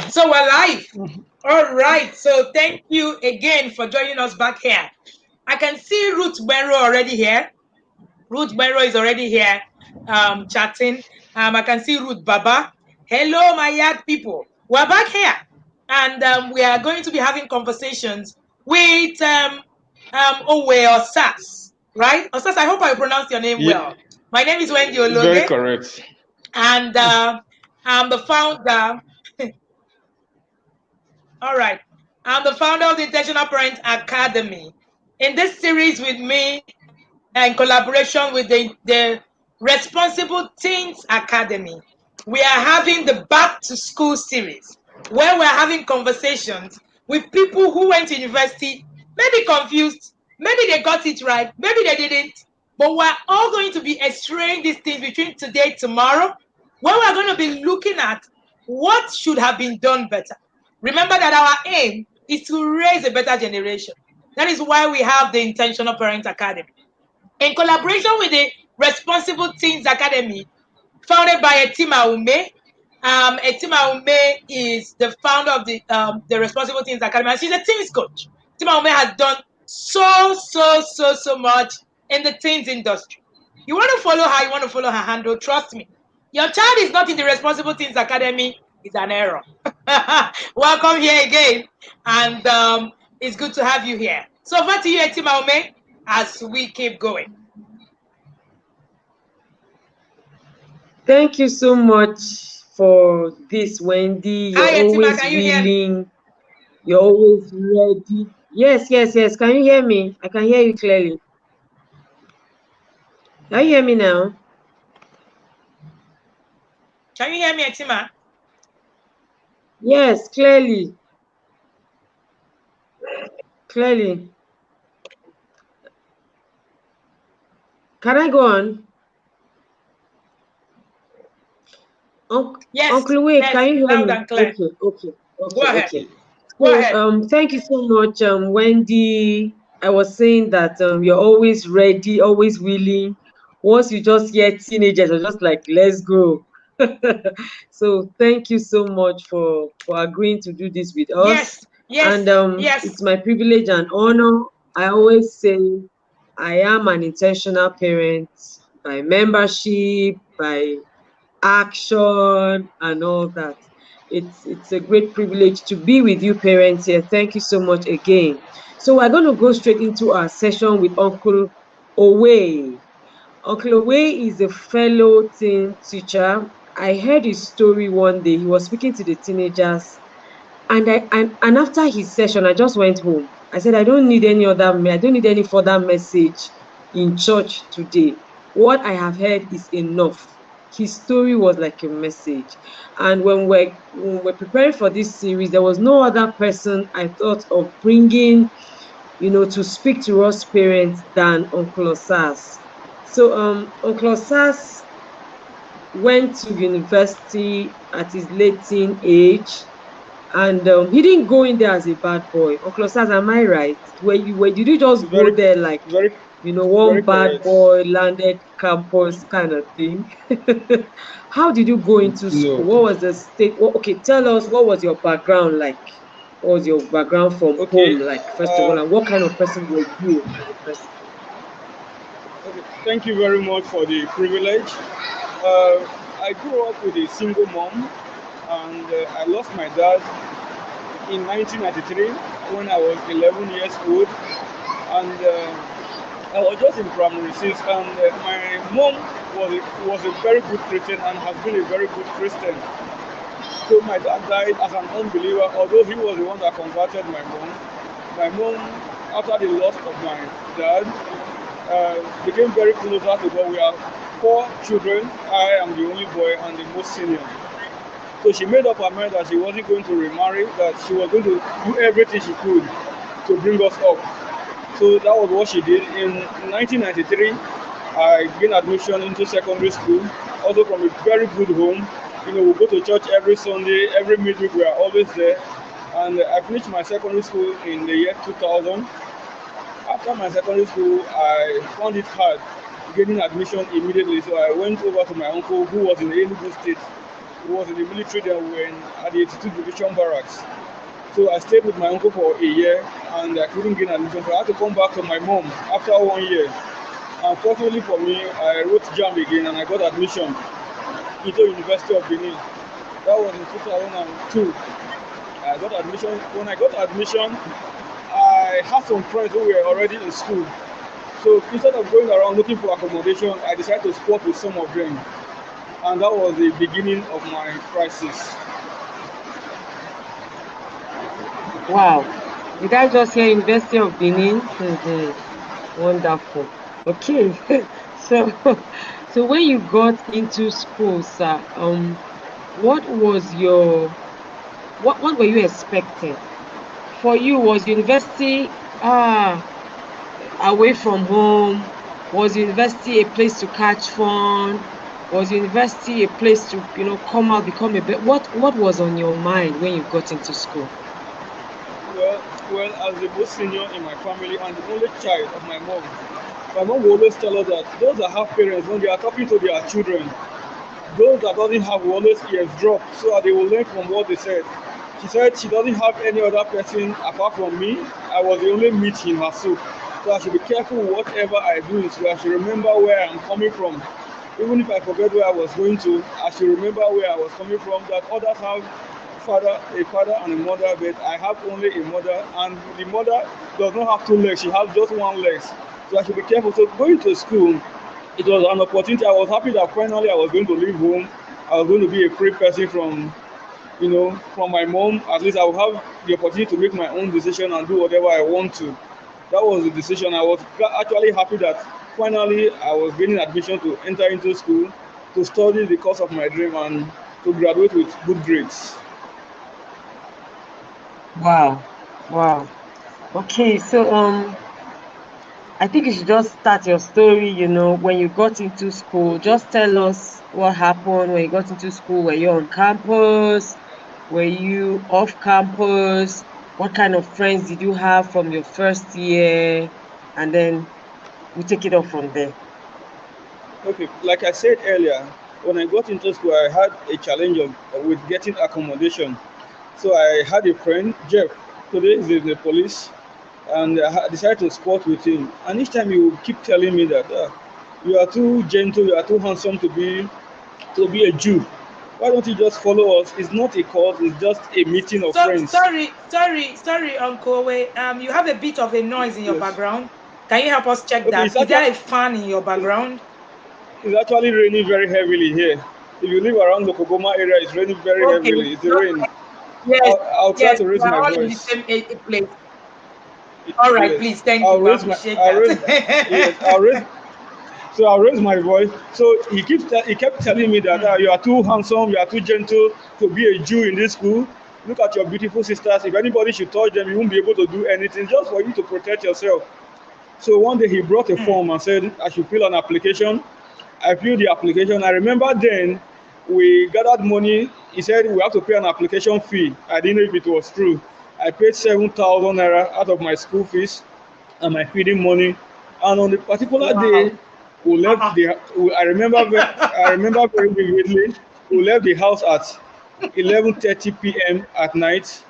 So we're live. All right. So thank you again for joining us back here. I can see Ruth Benro already here. Ruth Benro is already here chatting. I can see Ruth Baba. Hello, my yard people. We're back here. And we are going to be having conversations with Owe Osas, right? Osas, I hope I pronounced your name well. My name is Wendy Very Ologe. correct. And I'm the founder. All right. I'm the founder of the Intentional Parent Academy. In this series with me, in collaboration with the Responsible Teens Academy, we are having the Back to School series, where we're having conversations with people who went to university, maybe confused, maybe they got it right, maybe they didn't, but we're all going to be extraying these things between today, tomorrow, where we're going to be looking at what should have been done better. Remember that our aim is to raise a better generation. That is why we have the Intentional Parent Academy. In collaboration with the Responsible Teens Academy, founded by Etima Ume. Etima Ume is the founder of the Responsible Teens Academy, and she's a teens coach. Etima Ume has done so much in the teens industry. You want to follow her, you want to follow her handle, trust me. Your child is not in the Responsible Teens Academy, it's an error. Welcome here again, and it's good to have you here. So over to you, Etima Ume, as we keep going. Thank you so much for this, Wendy. You're Hi, Etima, always can you hear me? willing. You're always ready. Yes. Can you hear me? I can hear you clearly. Can you hear me now? Can you hear me, Etima? Yes, clearly. Clearly. Can I go on? Yes, Uncle Wade, yes, can you hear loud me? and clear. Go ahead. Okay. Go So ahead. thank you so much, Wendy. I was saying that you're always ready, always willing. Once you just hear teenagers, you're just like, let's go. So thank you so much for agreeing to do this with us. Yes, And yes, yes. it's my privilege and honor. I always say I am an intentional parent by membership, by action, and all that. It's a great privilege to be with you parents here. Thank you so much again. So we're going to go straight into our session with Uncle Owe. Uncle Owe is a fellow teen teacher. I heard his story one day. He was speaking to the teenagers, and after his session, I just went home. I said, I don't need any further message in church today. What I have heard is enough. His story was like a message. And when we're preparing for this series, there was no other person I thought of bringing, to speak to us parents than Uncle Osas. So Uncle Osas went to university at his late teen age, and he didn't go in there as a bad boy. Uncle Osas, am I right? Did you just go Very, there like, very, one very bad correct. boy landed campus kind of thing? How did you go into school? No. What was the state? Okay, tell us, what was your background like? What was your background from Okay. home like, first of all, and what kind of person were you as a person? Okay. Thank you very much for the privilege. Uh, I grew up with a single mom, and I lost my dad in 1993 when I was 11 years old, and I was just in primary six, and my mom was a very good Christian and has been a very good Christian. So my dad died as an unbeliever, although he was the one that converted my mom. My mom, after the loss of my dad, became very closer to God. We are four children. I am the only boy and the most senior. So she made up her mind that she wasn't going to remarry, that she was going to do everything she could to bring us up. So that was what she did. In 1993, I gained admission into secondary school, also from a very good home. We go to church every Sunday, every midweek we are always there. And I finished my secondary school in the year 2000. After my secondary school, I found it hard getting admission immediately. So I went over to my uncle who was in Enugu State. who was in the military then when at the 82 Division Barracks. So I stayed with my uncle for a year and I couldn't get admission. So I had to come back to my mom after 1 year. Unfortunately for me, I wrote JAM again and I got admission into University of Benin. That was in 2002. I got admission. When I got admission, I had some friends who were already in school. So instead of going around looking for accommodation, I decided to spot with some of them. And that was the beginning of my crisis. Wow. Did I just hear University of Benin? Wonderful. Okay. So so when you got into school, sir, what was your what were you expecting? For you, was university away from home? Was university a place to catch fun? Was university a place to, come out, become a better? What was on your mind when you got into school? Well, as the most senior in my family and the only child of my mom will always tell us that those that have parents, when they are talking to their children, those that doesn't have will always eavesdrop so that they will learn from what they said. She said she doesn't have any other person apart from me. I was the only meat in her soup. So I should be careful whatever I do, so I should remember where I'm coming from. Even if I forget where I was going to, I should remember where I was coming from, that others have a father and a mother, but I have only a mother, and the mother does not have two legs, she has just one leg. So I should be careful. So going to school, it was an opportunity. I was happy that finally I was going to leave home. I was going to be a free person from my mom. At least I will have the opportunity to make my own decision and do whatever I want to. That was the decision. I was actually happy that finally I was getting admission to enter into school to study the course of my dream and to graduate with good grades. Wow. Okay, so I think you should just start your story, when you got into school. Just tell us what happened when you got into school. Were you on campus? Were you off campus? What kind of friends did you have from your first year? And then we take it off from there. Okay, like I said earlier, when I got into school, I had a challenge with getting accommodation. So I had a friend, Jeff. Today he's in the police, and I decided to sport with him. And each time he would keep telling me that you are too gentle, you are too handsome to be a Jew. Why don't you just follow us? It's not a cult, it's just a meeting of So friends. sorry, Uncle Owe. You have a bit of a noise in your Yes. background. Can you help us check Okay, that? Is there a fan in your background? It's actually raining very heavily here. If you live around the Kogoma area, it's raining very Okay. heavily. It's the rain. Yes, I'll try yes, to we raise are my all in the voice. same place. All right, Yes. please, thank I'll you. I raise my appreciate I'll raise yes, that. I'll raise so I'll raise my voice. So he kept telling me that you are too handsome, you are too gentle to be a Jew in this school. Look at your beautiful sisters. If anybody should touch them, you won't be able to do anything just for you to protect yourself. So one day he brought a form and said I should fill an application. I filled the application. I remember then we gathered money. He said we have to pay an application fee. I didn't know if it was true. I paid 7,000 naira out of my school fees and my feeding money. And on the particular Wow. day, we left the. I remember very vividly. We left the house at 11:30 p.m. at night,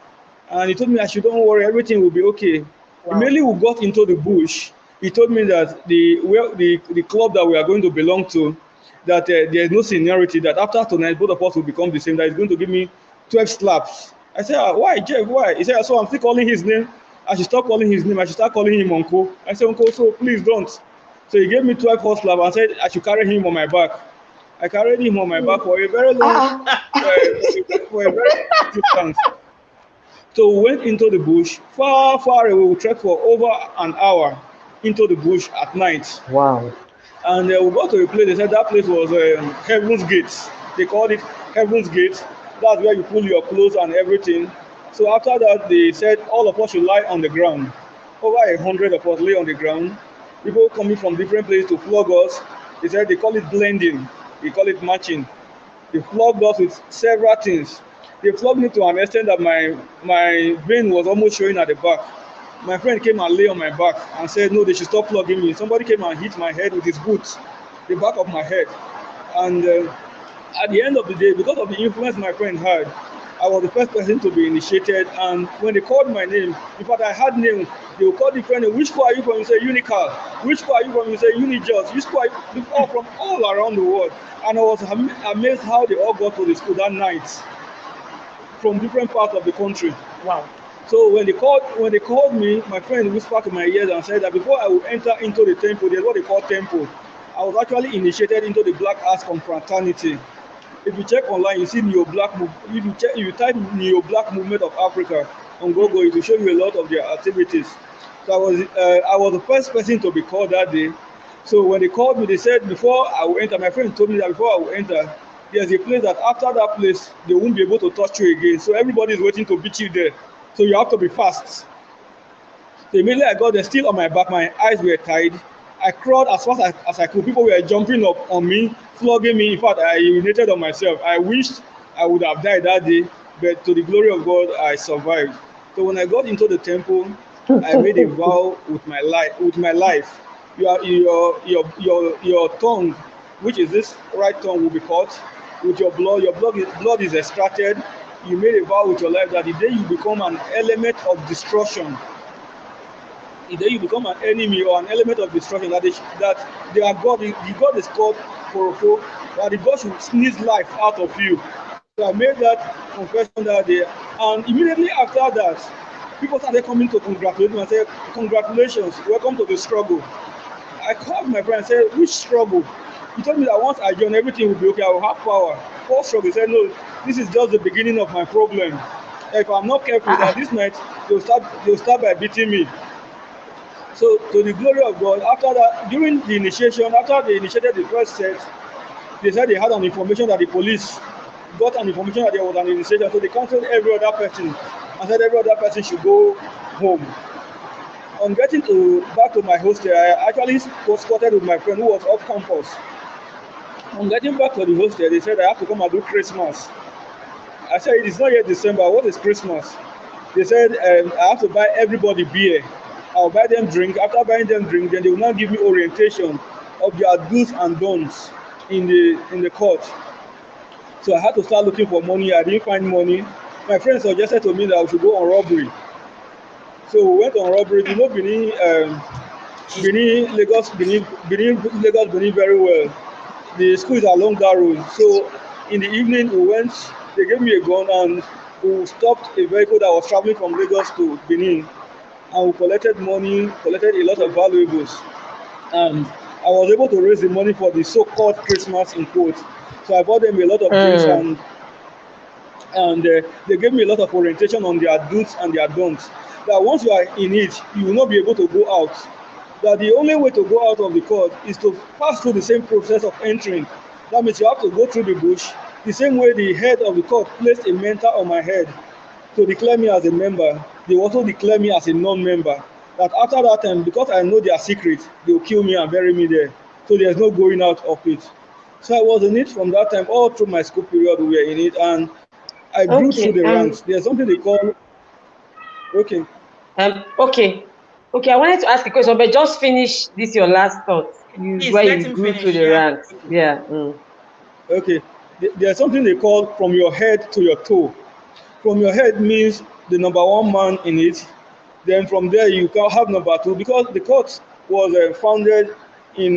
and he told me I should don't worry, everything will be okay. Wow. Immediately we got into the bush, he told me that the club that we are going to belong to, that there is no seniority, that after tonight both of us will become the same, that he's going to give me 12 slaps. I said, why, Jeff, why? He said, so I'm still calling his name. I should stop calling his name. I should start calling him Uncle. I said, Uncle, so please don't. So he gave me 12 horse slap and said I should carry him on my back. I carried him on my back for a very long, for a very long distance. So we went into the bush, far, far away. We trekked for over an hour into the bush at night. Wow. And we got to a place, they said that place was Heaven's Gate. They called it Heaven's Gate. That's where you pull your clothes and everything. So after that, they said all of us should lie on the ground. Over 100 of us lay on the ground. People coming from different places to flog us. They said they call it blending. They call it matching. They flogged us with several things. They flogged me to an extent that my vein was almost showing at the back. My friend came and lay on my back and said, no, they should stop flogging me. Somebody came and hit my head with his boot, the back of my head. And at the end of the day, because of the influence my friend had, I was the first person to be initiated. And when they called my name, in fact, I had name. They would call different name. Which school are you from? You say Unical. Which school are you from? You say Unijust. Which school are you all from? All around the world. And I was amazed how they all got to the school that night from different parts of the country. Wow. So when they called me, my friend whispered in my ears and said that before I would enter into the temple, there's what they call temple. I was actually initiated into the Black Arts Confraternity. If you check online, you see Neo Black. If you type Neo Black Movement of Africa on Google, it will show you a lot of their activities. So I was the first person to be called that day. So when they called me, they said before I will enter, my friend told me that before I will enter, there's a place that after that place they won't be able to touch you again. So everybody is waiting to beat you there. So you have to be fast. So immediately I got there, still on my back, my eyes were tied. I crawled as fast as I could. People were jumping up on me, flogging me. In fact, I urinated on myself. I wished I would have died that day, but to the glory of God, I survived. So when I got into the temple, I made a vow with my life. Your tongue, which is this right tongue, will be cut. With your blood is extracted. You made a vow with your life that the day you become an element of destruction, the day you become an enemy or an element of destruction, that they are God, the God is called Korofo, that the God should sneeze life out of you. So I made that confession that day, and immediately after that, people started coming to congratulate me and say, "Congratulations, welcome to the struggle." I called my friend and said, "Which struggle?" He told me that once I join, everything will be okay. I will have power. First struggle, he said, "No, this is just the beginning of my problem. If I'm not careful, that this night they'll start by beating me." So to the glory of God, after that, during the initiation, after they initiated the first set, they said they had an information that the police got an information that there was an initiation. So they canceled every other person and said every other person should go home. On getting back to my hostel, I actually was spotted with my friend who was off campus. On getting back to the hostel, they said I have to come and do Christmas. I said, "It's not yet December. What is Christmas?" They said, "I have to buy everybody beer. I'll buy them drink. After buying them drink, then they will now give me orientation of their do's and don'ts in the court." So I had to start looking for money. I didn't find money. My friend suggested to me that I should go on robbery. So we went on robbery. You know Lagos Benin very well. The school is along that road. So in the evening we went. They gave me a gun and we stopped a vehicle that was traveling from Lagos to Benin, and we collected money, collected a lot of valuables, and I was able to raise the money for the so-called Christmas in quotes. So I bought them a lot of drinks, and they gave me a lot of orientation on their do's and their don'ts. That once you are in it, you will not be able to go out. That the only way to go out of the court is to pass through the same process of entering. That means you have to go through the bush, the same way the head of the court placed a mentor on my head to declare me as a member. They also declare me as a non-member. That after that time, because I know their secret, they will kill me and bury me there. So there's no going out of it. So I was in it from that time. All through my school period, we were in it, and I grew through the ranks. There's something they call. Okay. Okay. I wanted to ask a question, but just finish this your last thought. Where you grew through the ranks. Yeah. Okay. There's something they call from your head to your toe. From your head means the number one man in it. Then from there you can have number two, because the court was founded in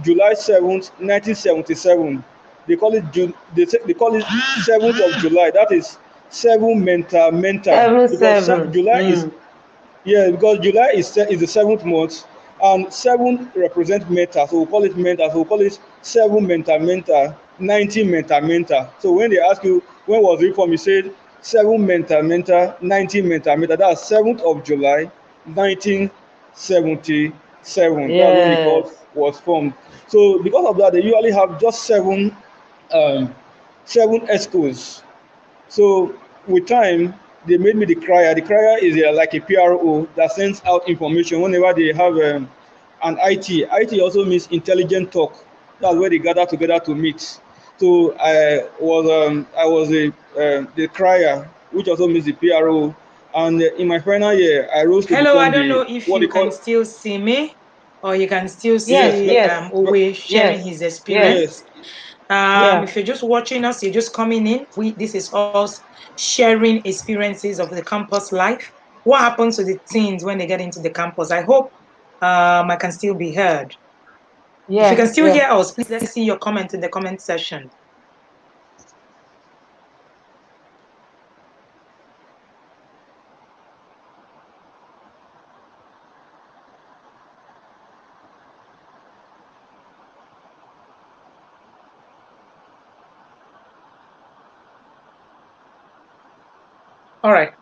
July 7th, 1977. They call it 7th of July. That is 7 mental. Because July is because July is the 7th month, and 7 represents mental. So we call it mental. So we call it 7 mental, 19 mental. So when they ask you when was the reform, you said 7 mental, 19 mental. That's 7th of July, 1977. That's when the court was formed. So because of that, they usually have just 7 ESCOs. So with time, they made me the crier. The crier is like a PRO that sends out information whenever they have an IT. IT also means intelligent talk. That's where they gather together to meet. So I was the crier, which also means the PRO. And in my final year, I rose to become I don't know if you can still see me, or you can still see yes. Owe sharing his experience. Yes. If you're just watching us, you're just coming in. This is us sharing experiences of the campus life. What happens to the teens when they get into the campus? I hope I can still be heard. If you can still hear us, please let's see your comment in the comment section. All right.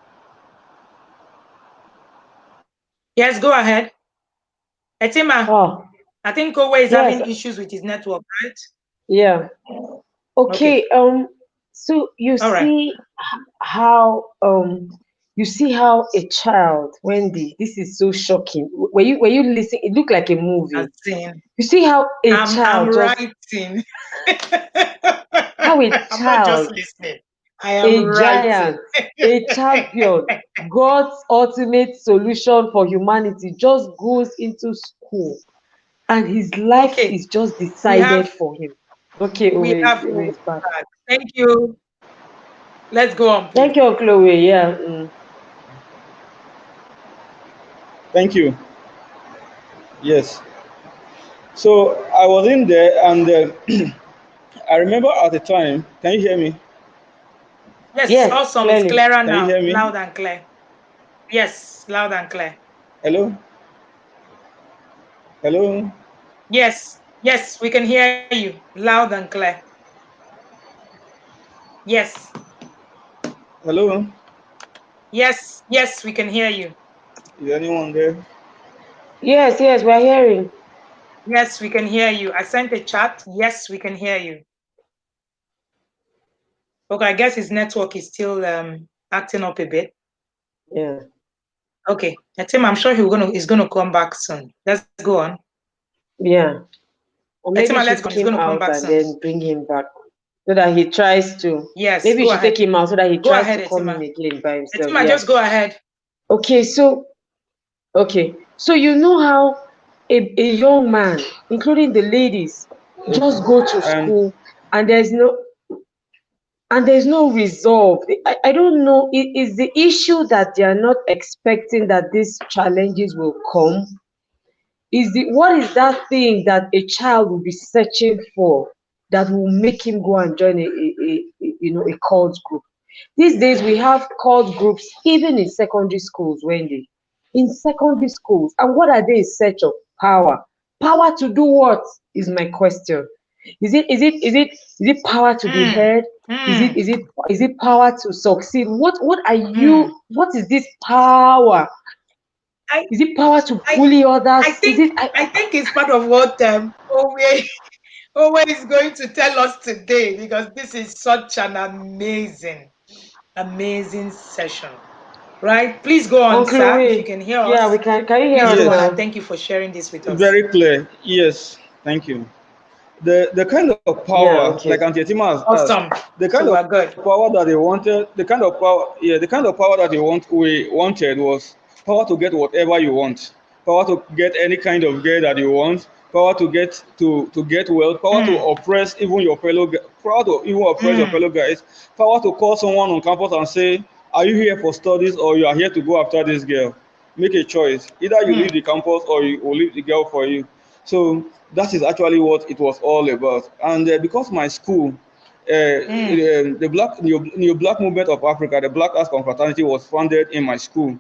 Yes, go ahead. Etima, I think Kowe is having issues with his network, right? Yeah. Okay. So you see how a child, Wendy, this is so shocking. Were you listening? It looked like a movie. You see how a child I'm writing. how a I'm child, not just listening. I am a giant, a champion, God's ultimate solution for humanity, just goes into school and his life is just decided for him. Okay, we have Owe is back. Thank you. Let's go on, please. Thank you, Chloe. Yeah. Thank you. Yes. So I was in there, and I remember at the time. Can you hear me? Yes, awesome. Clearly. It's clearer now. Can you hear me? Loud and clear. Yes, loud and clear. Hello? Hello? Yes, we can hear you. Loud and clear. Yes. Hello? Yes, we can hear you. Is anyone there? Yes, we're hearing. Yes, we can hear you. I sent a chat. Yes, we can hear you. Okay, I guess his network is still acting up a bit. Yeah. Okay, Tim, I'm sure he's gonna come back soon. Let's go on. Yeah. Or maybe you should take him out and then bring him back so that he tries to. Yes. Maybe you should take him out so that he tries to come in again by himself. Yeah. Just go ahead. Okay, so you know how a young man, including the ladies, just go to school and there's no resolve. I don't know. Is the issue that they are not expecting that these challenges will come? What is that thing that a child will be searching for that will make him go and join a cult group? These days we have cult groups even in secondary schools, Wendy. In secondary schools. And what are they in search of? Power. Power to do what is my question. Is it power to be heard? Is it power to succeed? What is this power? Is it power to bully others? I think it's part of what Owe is going to tell us today, because this is such an amazing session. Right? Please go on, sir, if you can hear us. Yeah, we can. Can you hear us? Yes. Thank you for sharing this with us. Very clear. Yes. Thank you. The kind of power, like Auntie Etima has asked, the kind of power that they wanted, the kind of power that we wanted was power to get whatever you want, power to get any kind of girl that you want, power to get wealth, power to oppress even your fellow, your fellow guys, power to call someone on campus and say, are you here for studies or you are here to go after this girl? Make a choice. Either you leave the campus or you will leave the girl for you. So that is actually what it was all about. And because my school, the New Black Movement of Africa, the Black Arts Confraternity, was founded in my school.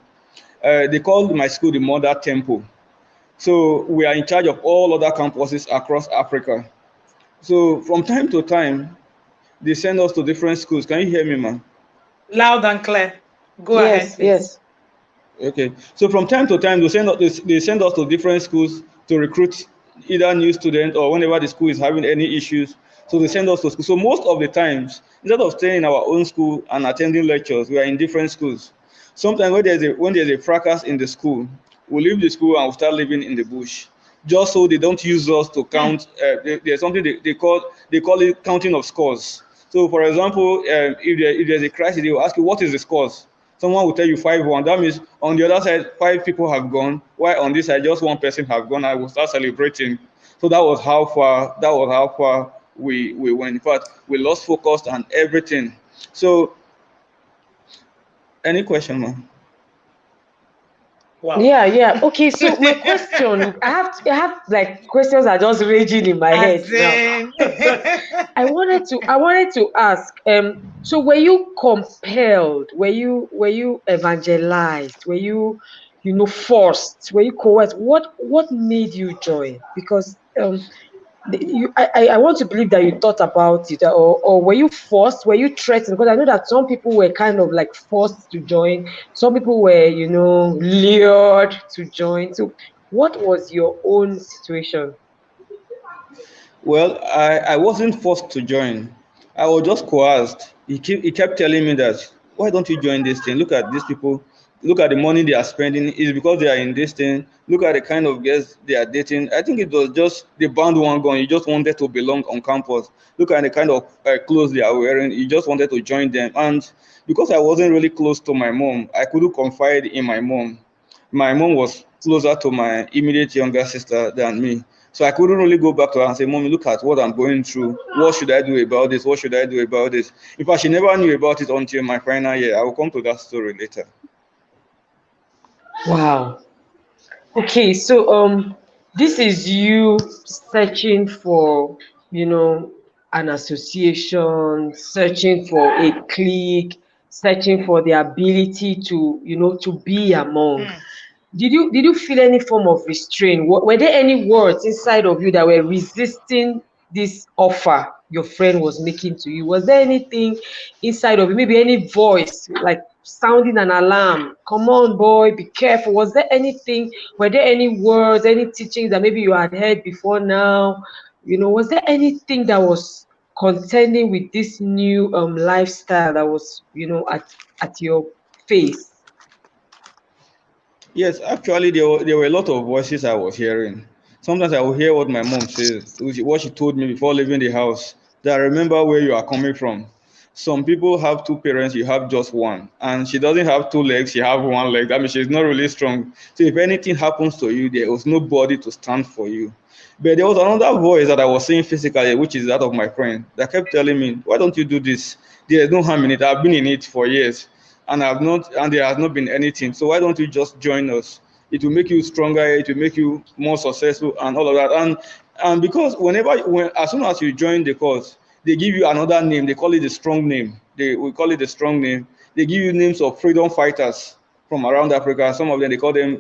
They called my school the Mother Temple. So we are in charge of all other campuses across Africa. So from time to time, they send us to different schools. Can you hear me, man? Loud and clear. Go ahead, please. Yes. Okay. So from time to time, they send us to different schools to recruit either new students or whenever the school is having any issues. So they send us to school. So most of the times, instead of staying in our own school and attending lectures, we are in different schools. Sometimes when there's a fracas in the school, we leave the school and we start living in the bush, just so they don't use us to count. There's something they call it counting of scores. So, for example, if there's a crisis, they will ask you, what is the scores? Someone will tell you 5-1. That means on the other side, 5 people have gone, while on this side, just 1 person has gone. I will start celebrating. So that was how far we went. In fact, we lost focus and everything. So, any question, ma'am? Wow. Yeah. Okay, so my question, I have like questions are just raging in my head As now. in, I wanted to ask, so were you compelled? Were you evangelized? Were you forced? Were you coerced? What made you join? Because I want to believe that you thought about it, or were you forced? Were you threatened? Because I know that some people were kind of like forced to join. Some people were, lured to join. So, what was your own situation? Well, I wasn't forced to join. I was just coerced. He kept telling me that, why don't you join this thing? Look at these people. Look at the money they are spending. It's because they are in this thing. Look at the kind of girls they are dating. I think it was just the bandwagon. You just wanted to belong on campus. Look at the kind of clothes they are wearing. You just wanted to join them. And because I wasn't really close to my mom, I couldn't confide in my mom. My mom was closer to my immediate younger sister than me. So I couldn't really go back to her and say, Mommy, look at what I'm going through. What should I do about this? What should I do about this? In fact, she never knew about it until my final year. I will come to that story later. Wow. Okay, so this is you searching for, an association, searching for a clique, searching for the ability to be among. Did you feel any form of restraint? Were there any words inside of you that were resisting this offer your friend was making to you? Was there anything inside of you, maybe any voice like sounding an alarm? Come on, boy, be careful. Was there anything? Were there any words, any teachings that maybe you had heard before now? Was there anything that was contending with this new lifestyle that was, at your face? Yes, actually, there were a lot of voices I was hearing. Sometimes I will hear what my mom says, what she told me before leaving the house, that remember where you are coming from. Some people have two parents, you have just one. And she doesn't have two legs, she have one leg. That means she's not really strong. So if anything happens to you, there was nobody to stand for you. But there was another voice that I was seeing physically, which is that of my friend, that kept telling me, why don't you do this? There's no harm in it. I've been in it for years and there has not been anything. So why don't you just join us? It will make you stronger, it will make you more successful and all of that. And because as soon as you join the course, they give you another name, they call it the strong name. We call it the strong name. They give you names of freedom fighters from around Africa. Some of them they call them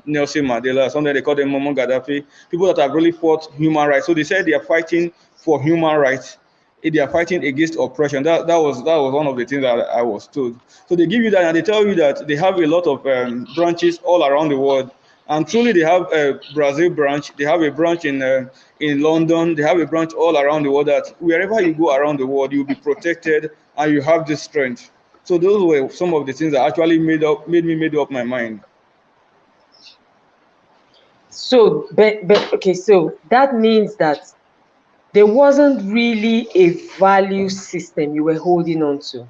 Nelson Mandela, some of them they call them Muammar Gaddafi, people that have really fought human rights. So they said they are fighting for human rights. They are fighting against oppression. That was one of the things that I was told. So they give you that and they tell you that they have a lot of branches all around the world. And truly, they have a Brazil branch. They have a branch in London. They have a branch all around the world. That wherever you go around the world, you'll be protected and you have this strength. So those were some of the things that actually made me made up my mind. So, but okay, so that means that there wasn't really a value system you were holding on to.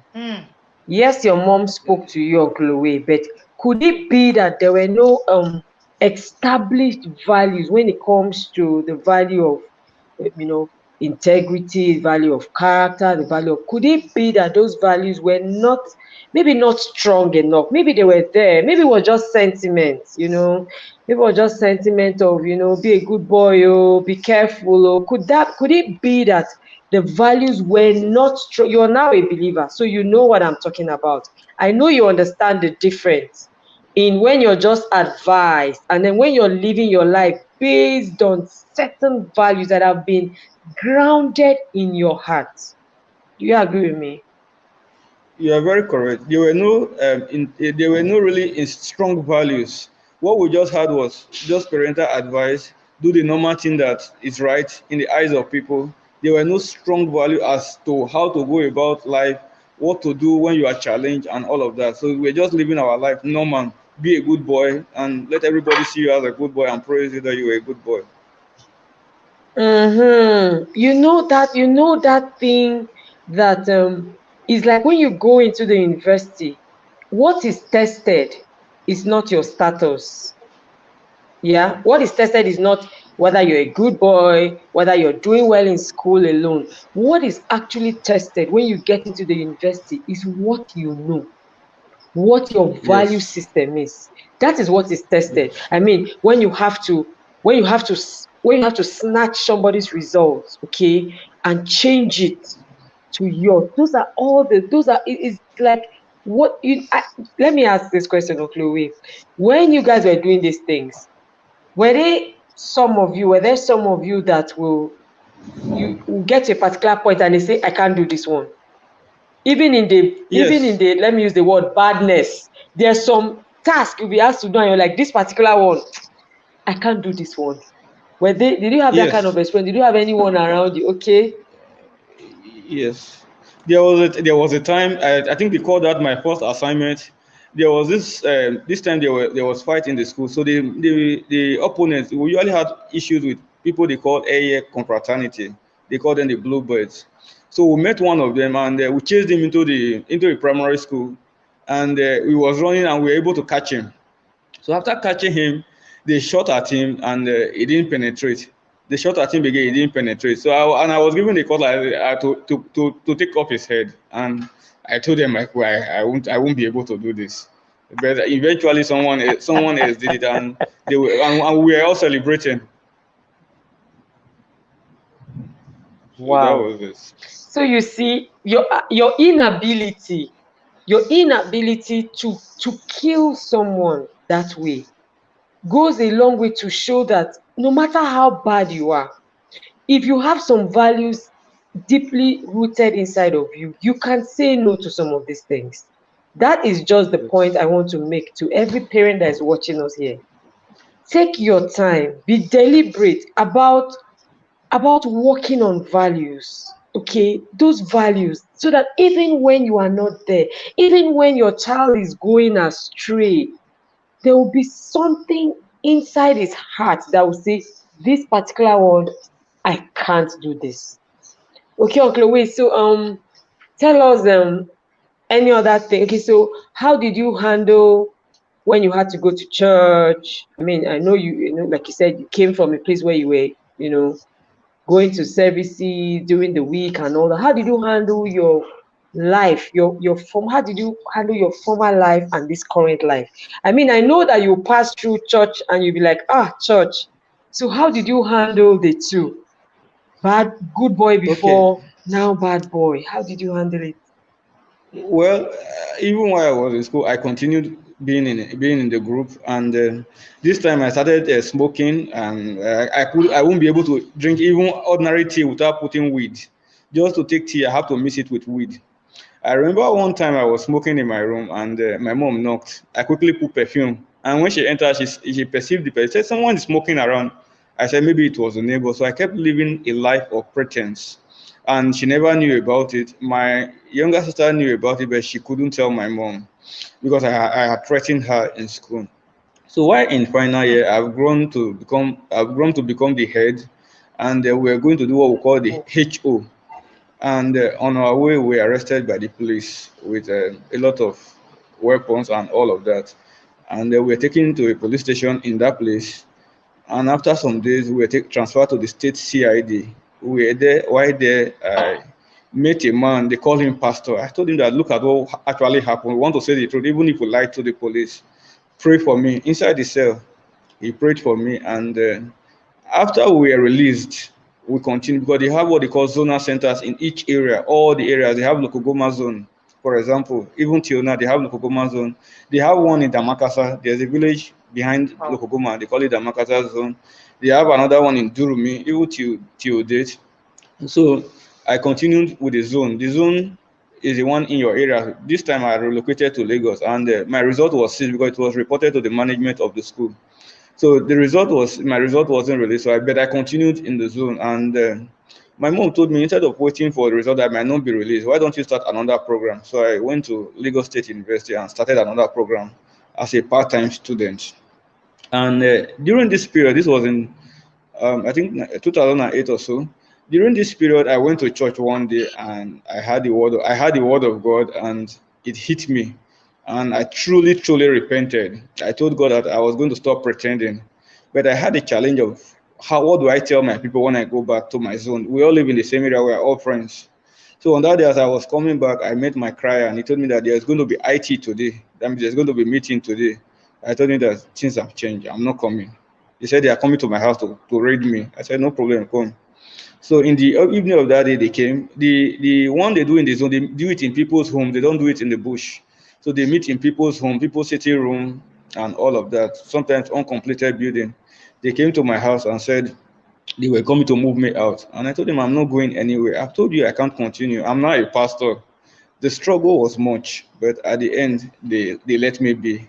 Yes, your mom spoke to you, Uncle Owe, but could it be that there were no established values when it comes to the value of, integrity, the value of character, the value of, could it be that those values were maybe not strong enough? Maybe they were there. Maybe it was just sentiment, maybe it was just sentiment of, be a good boy, oh, be careful, oh. Could it be that the values were not strong? You're now a believer, so you know what I'm talking about. I know you understand the difference in when you're just advised and then when you're living your life based on certain values that have been grounded in your heart. Do you agree with me? You are very correct. There were no really strong values. What we just had was just parental advice, do the normal thing that is right in the eyes of people. There were no strong value as to how to go about life, what to do when you are challenged, and all of that. So we're just living our life normal. Be a good boy and let everybody see you as a good boy and praise you that you are a good boy. You know that thing that is like when you go into the university, what is tested is not your status. Yeah, what is tested is not whether you're a good boy, whether you're doing well in school alone. What is actually tested when you get into the university is what you know, what your value Yes. system is. That is what is tested. Yes. I mean, when you have to snatch somebody's results, okay, and change it to yours. Those are it's like what you let me ask this question of Chloe. When you guys were doing these things, were there some of you that will get to a particular point and they say, I can't do this one? Yes. Let me use the word badness, there's some task you'll be asked to do and you're like, this particular one, I can't do this one. Did you have that kind of Yes. experience? Did you have anyone around you? Okay. Yes. There was a time, I think they called that my first assignment. There was this time there was fight in the school. So the opponents, we usually had issues with people they called air confraternity. They called them the bluebirds. So we met one of them and we chased him into the primary school, and he was running and we were able to catch him. So after catching him, they shot at him and he didn't penetrate. They shot at him again, he didn't penetrate. So I was given the call to take off his head, and I told them like, well, I won't be able to do this. But eventually someone else did it, and and we were all celebrating. So that Wow. was it. So you see, your inability to kill someone that way goes a long way to show that no matter how bad you are, if you have some values deeply rooted inside of you, you can say no to some of these things. That is just the point I want to make to every parent that is watching us here. Take your time, be deliberate about working on values, okay, those values, so that even when you are not there, even when your child is going astray, there will be something inside his heart that will say, this particular one, I can't do this. Okay, Uncle Wait, so tell us any other thing. Okay, so how did you handle when you had to go to church? I mean, I know you know, like you said, you came from a place where you were, going to services during the week and all that. How did you handle your life, how did you handle your former life and this current life? I mean, I know that you pass through church and you'll be like, church. So how did you handle the two? Good boy Okay. before, now bad boy. How did you handle it? Well, even while I was in school, I continued being in the group, and this time I started smoking, and I won't be able to drink even ordinary tea without putting weed. Just to take tea, I have to mix it with weed. I remember one time I was smoking in my room, and my mom knocked. I quickly put perfume, and when she entered, she perceived the person. Said someone is smoking around. I said maybe it was a neighbor. So I kept living a life of pretense, and she never knew about it. My younger sister knew about it, but she couldn't tell my mom because I had threatened her in school. So while in final year, I've grown to become the head, and we're going to do what we call the HO. And on our way, we were arrested by the police with a lot of weapons and all of that. And we were taken to a police station in that place. And after some days, we were transferred to the state CID. We were there. While there, I met a man. They called him Pastor. I told him that look at what actually happened. We want to say the truth, even if we lied to the police. Pray for me. Inside the cell, he prayed for me. And after we were released, we continued because they have what they call zonal centers in each area. All the areas they have Lokogoma zone, for example. Even till now, they have Lokogoma zone. They have one in Damakasa. There's a village behind Lokogoma. They call it Damakasa zone. They have another one in Durumi, even till date. So I continued with the zone. The zone is the one in your area. This time I relocated to Lagos, and my result was seized because it was reported to the management of the school. So my result wasn't released. So I continued in the zone, and my mom told me instead of waiting for the result that might not be released, why don't you start another program? So I went to Lagos State University and started another program as a part-time student. And during this period, this was in I think 2008 or so. During this period, I went to church one day and I had the word of God, and it hit me. And I truly repented. I told God that I was going to stop pretending. But I had a challenge of what do I tell my people when I go back to my zone? We all live in the same area. We're all friends. So on that day, as I was coming back, I met my crier, and he told me that there's going to be IT today. That means there's going to be meeting today. I told him that things have changed. I'm not coming. He said they are coming to my house to raid me. I said, no problem, come. So in the evening of that day, they came. The one they do in the zone, they do it in people's home. They don't do it in the bush. So they meet in people's home, people's sitting room, and all of that. Sometimes uncompleted building. They came to my house and said they were coming to move me out. And I told them I'm not going anywhere. I've told you I can't continue. I'm not a pastor. The struggle was much, but at the end, they let me be.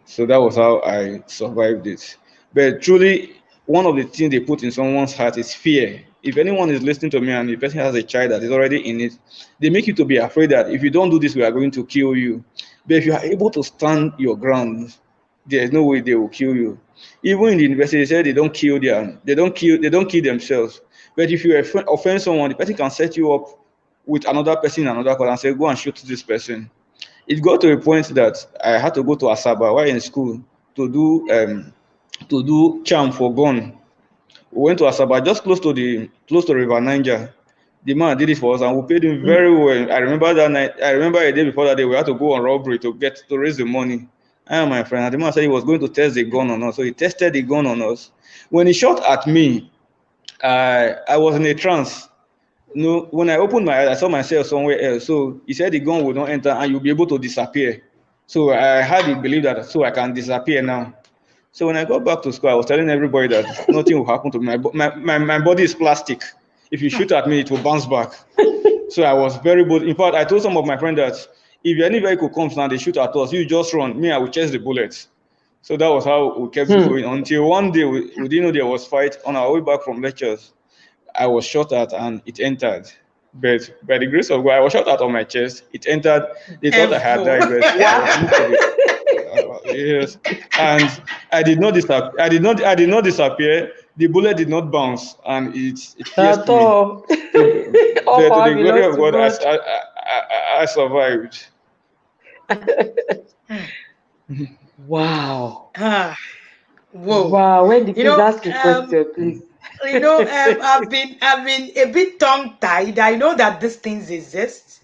So that was how I survived it. But truly, one of the things they put in someone's heart is fear. If anyone is listening to me and the person has a child that is already in it, they make you to be afraid that if you don't do this, we are going to kill you. But if you are able to stand your ground, there is no way they will kill you. Even in the university, they say they don't kill themselves. But if you offend someone, the person can set you up with another person in another class and say, go and shoot this person. It got to a point that I had to go to Asaba while in school to do charm for gun. We went to Asaba, just close to River Niger. The man did it for us, and we paid him very well. I remember that night. I remember a day before that day, we had to go on robbery to raise the money. I and my friend, and the man said he was going to test the gun on us, so he tested the gun on us. When he shot at me, I was in a trance. No, when I opened my eyes, I saw myself somewhere else. So he said the gun would not enter, and you'll be able to disappear. So I had to believe that, so I can disappear now. So when I got back to school, I was telling everybody that nothing will happen to me. My body is plastic. If you shoot at me, it will bounce back. So I was very bold. In fact, I told some of my friends that if any vehicle comes now, they shoot at us, you just run. Me, I will chase the bullets. So that was how we kept going until one day we didn't know there was fight. On our way back from lectures, I was shot at and it entered. But by the grace of God, I was shot at on my chest. It entered. They thought I had died, but yes. And I did not disappear. I did not disappear. The bullet did not bounce, and it pierced me. So, to the glory of God, I survived. Wow. Whoa. Wow. When did you ask a question, please? I've been a bit tongue-tied. I know that these things exist,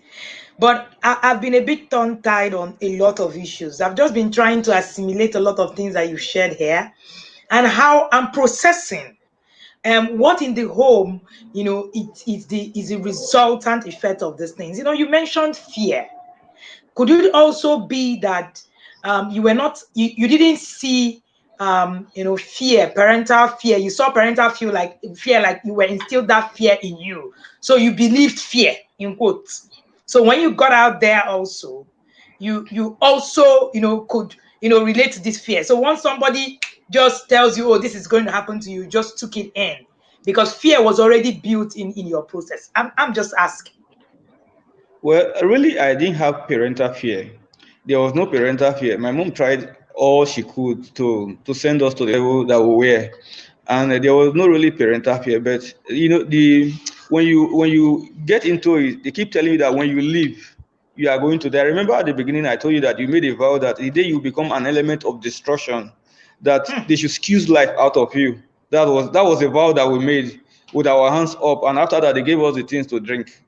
but I've been a bit tongue-tied on a lot of issues. I've just been trying to assimilate a lot of things that you've shared here, and how I'm processing what in the home, it is the resultant effect of these things. You mentioned fear. Could it also be that you didn't see fear, parental fear? You saw parental fear like you were instilled that fear in you, so you believed fear in quotes. So when you got out there, also you also could relate to this fear. So once somebody just tells you, oh, this is going to happen to you, just took it in because fear was already built in your process. I'm just asking. Well, really, I didn't have parental fear. There was no parental fear. My mom tried all she could to send us to the level that we were, and there was no really parental fear. But when you get into it, they keep telling you that when you leave, you are going to die. Remember at the beginning, I told you that you made a vow that the day you become an element of destruction, that they should squeeze life out of you. That was a vow that we made with our hands up, and after that, they gave us the things to drink.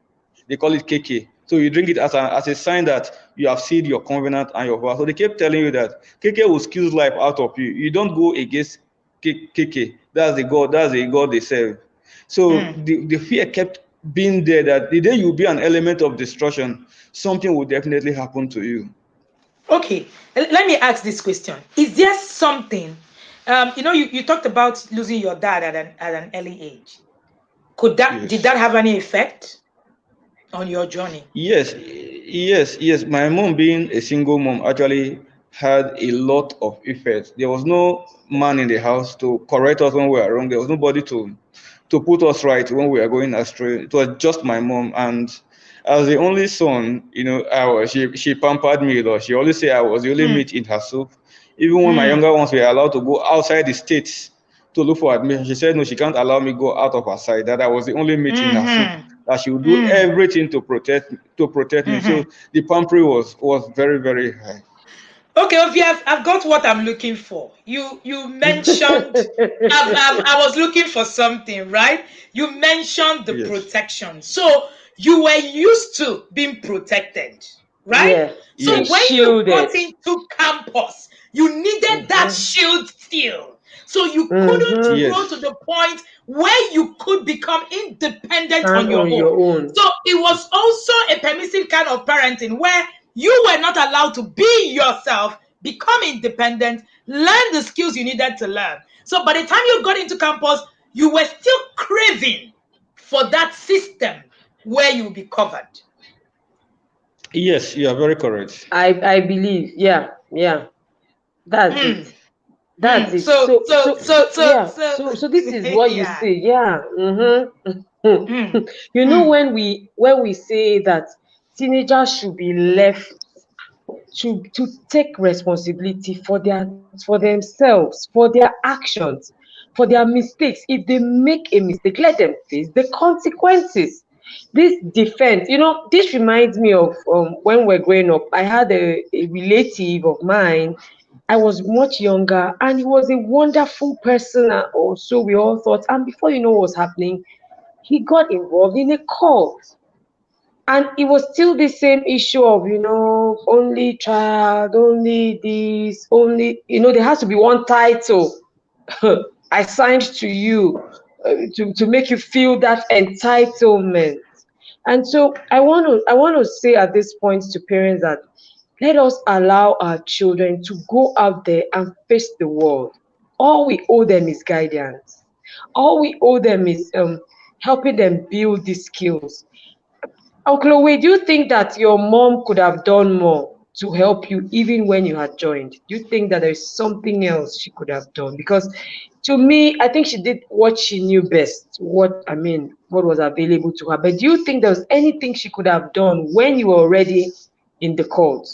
They call it keke. So you drink it as a sign that you have sealed your covenant and your vow. So they kept telling you that keke will squeeze life out of you. You don't go against keke. That's the God they serve. So the fear kept being there that the day you be an element of destruction, something will definitely happen to you. Okay, let me ask this question. Is there something, you talked about losing your dad at an early age. Did that have any effect on your journey? Yes. My mom, being a single mom, actually had a lot of effect. There was no man in the house to correct us when we were wrong. There was nobody to put us right when we were going astray. It was just my mom. And as the only son, she pampered me a lot. She always said I was the only meat in her soup. Even when my younger ones were allowed to go outside the states to look for admission, she said no, she can't allow me go out of her side, that I was the only meat in her soup, that she would do everything to protect me. So the pampering was very, very high. Okay, Ovia, I've got what I'm looking for. You mentioned I was looking for something, right? You mentioned the Yes. protection. So you were used to being protected, right? Yeah, So being when Yes. you shielded. got into campus, you needed that Mm-hmm. shield still. So you couldn't Mm-hmm. grow to Yes. the point where you could become independent on Stand your on own. your own. So it was also a permissive kind of parenting where you were not allowed to be yourself, become independent, learn the skills you needed to learn. So by the time you got into campus, you were still craving for that system where you'll be covered. Yes, you are very correct. I believe. Yeah, yeah. That's it. Mm, That's it. So, Yeah. So this is what you yeah. say. Yeah. Mm-hmm. Mm, You know, mm, when we say that teenagers should be left to take responsibility for themselves, for their actions, for their mistakes. If they make a mistake, let them face the consequences. This defense, this reminds me of when we're growing up. I had a relative of mine. I was much younger, and he was a wonderful person, or so we all thought. And before you know what was happening, he got involved in a cult. And it was still the same issue of, only child, only this, only, there has to be one title assigned to you, to make you feel that entitlement. And so I want to say at this point to parents that let us allow our children to go out there and face the world. All we owe them is guidance. All we owe them is helping them build these skills. Uncle Owe, do you think that your mom could have done more to help you even when you had joined? Do you think that there is something else she could have done? Because to me, I think she did what she knew best, what was available to her. But do you think there was anything she could have done when you were already in the cult?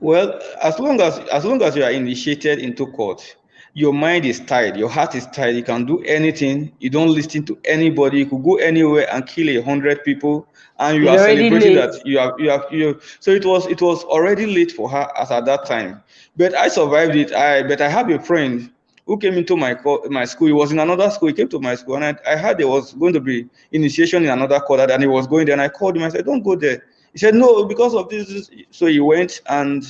Well, as long as you are initiated into court, your mind is tied, your heart is tied. You can do anything. You don't listen to anybody. You could go anywhere and kill 100 people, and you It's are already celebrating late. that you. So it was already late for her as at that time. But I survived it. I have a friend who came into my school. He was in another school. He came to my school, and I heard there was going to be initiation in another quarter, and he was going there. And I called him. I said, "Don't go there." He said, "No, because of this." So he went, and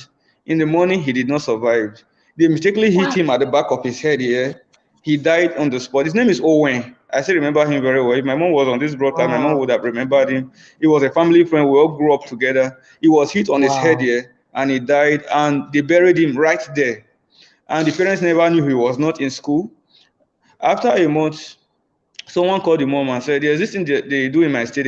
in the morning he did not survive. They mistakenly hit What? him at the back of his head here. He died on the spot. His name is Owen. I still remember him very well. If my mom was on this broadcast, my mom Wow. would have remembered him. He was a family friend. We all grew up together. He was hit on his head Wow. here, and he died, and they buried him right there. And the parents never knew he was not in school. After a month, someone called the mom and said, "There's this thing they do in my state.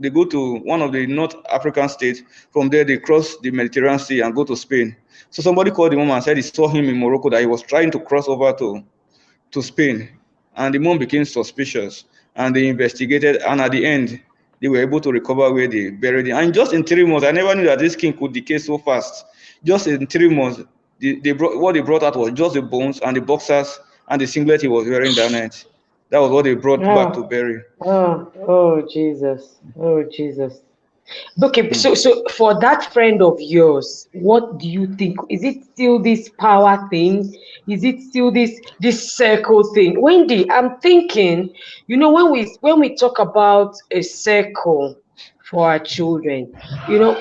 They go to one of the North African states. From there, they cross the Mediterranean Sea and go to Spain." So somebody called the mom and said he saw him in Morocco, that he was trying to cross over to Spain. And the mom became suspicious, and they investigated, and at the end, they were able to recover where they buried him. And just in 3 months, I never knew that this king could decay so fast. Just in 3 months, what they brought out was just the bones and the boxers and the singlet he was wearing that night. That was what they brought back to Oh, bury. oh, Jesus. Oh, Jesus. Okay, Hmm. so for that friend of yours, what do you think? Is it still this power thing? Is it still this circle thing? Wendy, I'm thinking, when we talk about a circle for our children,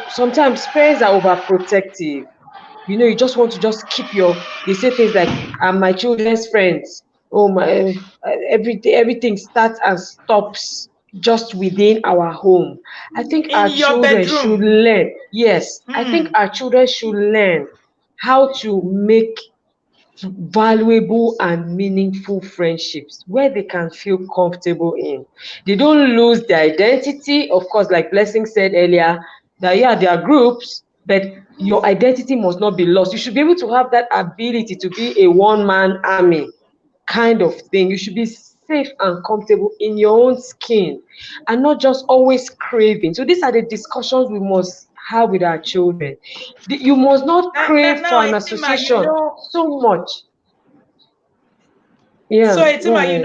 sometimes parents are overprotective. You just want to just keep they say things like, I'm my children's friends. Oh my, everything starts and stops just within our home. I think in our your children should bedroom. learn. Yes, I think Mm. our children should learn how to make valuable and meaningful friendships where they can feel comfortable in. They don't lose their identity. Of course, like Blessing said earlier, that yeah, there are groups, but your identity must not be lost. You should be able to have that ability to be a one-man army kind of thing. You should be safe and comfortable in your own skin and not just always craving. So these are the discussions we must have with our children. You must not crave Now, for an Itima, association so much. so Yeah, go Itima, ahead.